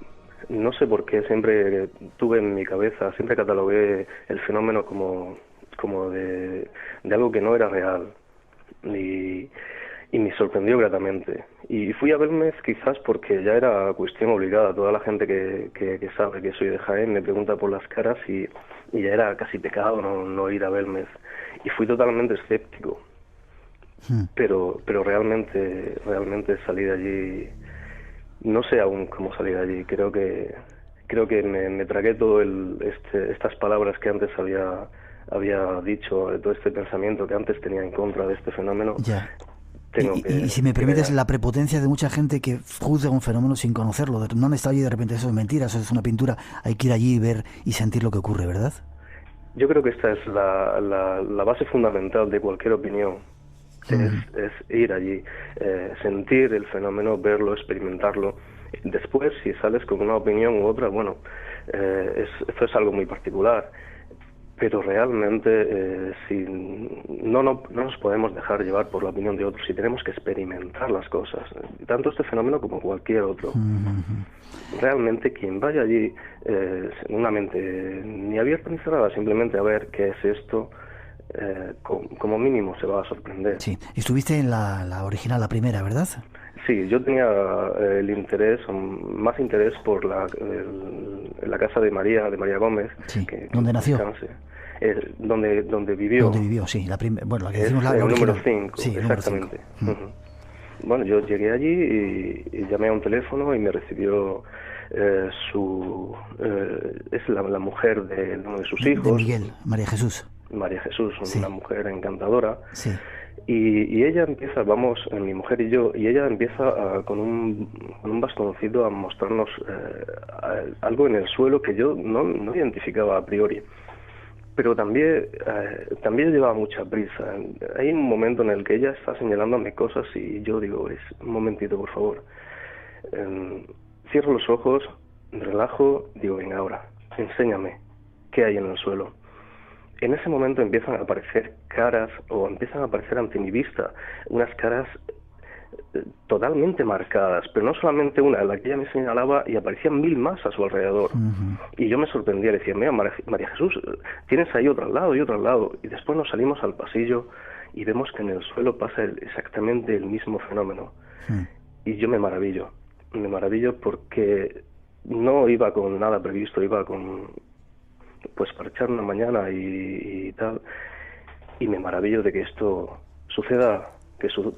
S17: no sé por qué siempre tuve en mi cabeza, siempre catalogué el fenómeno como de algo que no era real, y me sorprendió gratamente. Y fui a Belmez quizás porque ya era cuestión obligada. Toda la gente que sabe que soy de Jaén me pregunta por las Caras, y ya era casi pecado no ir a Belmez. Y fui totalmente escéptico. Pero realmente salí de allí. No sé aún cómo salí de allí. Creo que me tragué todo estas palabras que antes había dicho, todo este pensamiento que antes tenía en contra de este fenómeno.
S1: Ya. Y si me permites, la prepotencia de mucha gente que juzga un fenómeno sin conocerlo. No han estado allí y de repente eso es mentira, eso es una pintura. Hay que ir allí y ver y sentir lo que ocurre, ¿verdad?
S17: Yo creo que esta es la base fundamental de cualquier opinión. Es ir allí, sentir el fenómeno, verlo, experimentarlo. Después, si sales con una opinión u otra, bueno, esto es algo muy particular. Pero realmente no nos podemos dejar llevar por la opinión de otros, y tenemos que experimentar las cosas, tanto este fenómeno como cualquier otro. Realmente quien vaya allí, una mente ni abierta ni cerrada, simplemente a ver qué es esto, como mínimo se va a sorprender.
S1: Sí, estuviste en la original, la primera, ¿verdad?
S17: Sí, yo tenía más interés por la casa de María Gómez.
S1: Sí. ¿Dónde nació?
S17: Donde vivió.
S1: Donde vivió, sí. La que decimos
S17: el
S1: original.
S17: Número 5,
S1: sí,
S17: exactamente. Bueno, yo llegué allí y llamé a un teléfono y me recibió es la mujer de uno de sus hijos.
S1: De Miguel, María Jesús.
S17: María Jesús,
S1: sí.
S17: Una mujer encantadora.
S1: Sí.
S17: Y ella empieza, mi mujer y yo, y ella empieza con un bastoncito a mostrarnos algo en el suelo que yo no identificaba a priori. Pero también llevaba mucha prisa. Hay un momento en el que ella está señalándome cosas y yo digo: un momentito, por favor. Cierro los ojos, me relajo, digo: venga, ahora, enséñame qué hay en el suelo. En ese momento empiezan a aparecer caras, o empiezan a aparecer ante mi vista unas caras totalmente marcadas, pero no solamente una, la que ella me señalaba, y aparecían 1000 más a su alrededor. Y yo me sorprendía, le decía: mira, María Jesús, tienes ahí otro al lado y otro al lado. Y después nos salimos al pasillo y vemos que en el suelo pasa exactamente el mismo fenómeno. Y yo me maravillo porque no iba con nada previsto, iba para echar una mañana y tal, y me maravillo de que esto suceda,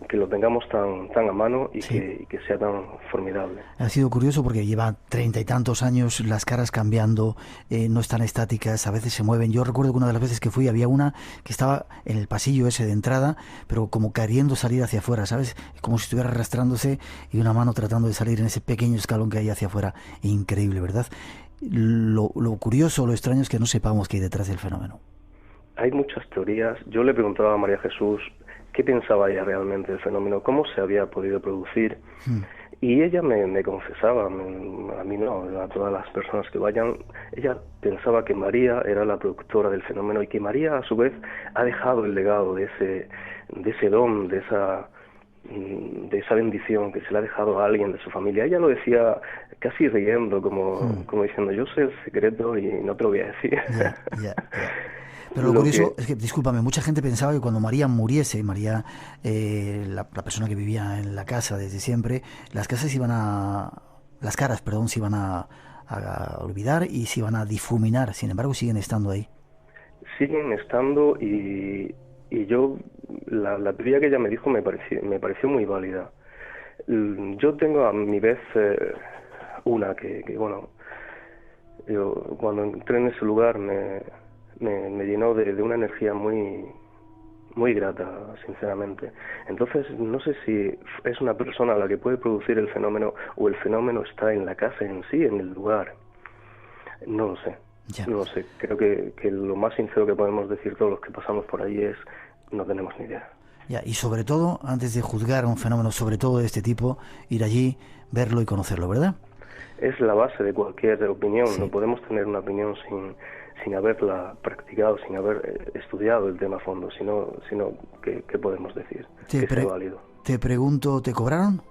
S17: que lo tengamos tan a mano y, sí, que sea tan formidable.
S1: Ha sido curioso porque lleva 30 y tantos años, las caras cambiando, no están estáticas, a veces se mueven. Yo recuerdo que una de las veces que fui había una que estaba en el pasillo ese de entrada, pero como queriendo salir hacia afuera, ¿sabes? Como si estuviera arrastrándose y una mano tratando de salir en ese pequeño escalón que hay hacia afuera. Increíble, ¿verdad? Lo curioso, lo extraño es que no sepamos qué hay detrás del fenómeno.
S17: Hay muchas teorías. Yo le preguntaba a María Jesús qué pensaba ella realmente del fenómeno, cómo se había podido producir. Y ella me confesaba, a mí no, a todas las personas que vayan, ella pensaba que María era la productora del fenómeno y que María a su vez ha dejado el legado de ese don, de esa bendición que se le ha dejado a alguien de su familia. Ella lo decía casi riendo, como diciendo, yo sé el secreto y no te lo voy a decir.
S1: Pero lo curioso es que, discúlpame, mucha gente pensaba que cuando María muriese, María, la persona que vivía en la casa desde siempre, las caras se iban a olvidar y se iban a difuminar. Sin embargo, siguen estando ahí.
S17: Siguen estando y yo, la teoría que ella me dijo me pareció muy válida. Yo tengo a mi vez una que bueno, yo cuando entré en ese lugar me llenó de una energía muy grata, sinceramente. Entonces, no sé si es una persona la que puede producir el fenómeno o el fenómeno está en la casa en sí, en el lugar. No lo sé. No lo sé. Creo que lo más sincero que podemos decir todos los que pasamos por ahí es no tenemos ni idea.
S1: Y sobre todo, antes de juzgar un fenómeno, sobre todo de este tipo, ir allí, verlo y conocerlo, ¿verdad? Es
S17: la base de cualquier opinión. Sí. No podemos tener una opinión sin haberla practicado, sin haber estudiado el tema a fondo, sino ¿qué podemos decir? Que sea válido.
S1: Te pregunto, ¿te cobraron?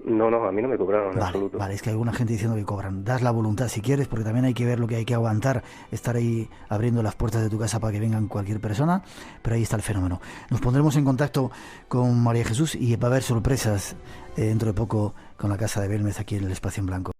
S17: No, a mí no me cobraron en absoluto.
S1: Vale, es que hay alguna gente diciendo que cobran. Das la voluntad si quieres, porque también hay que ver lo que hay que aguantar, estar ahí abriendo las puertas de tu casa para que vengan cualquier persona, pero ahí está el fenómeno. Nos pondremos en contacto con María Jesús y va a haber sorpresas dentro de poco con la Casa de Belmez aquí en el Espacio en Blanco.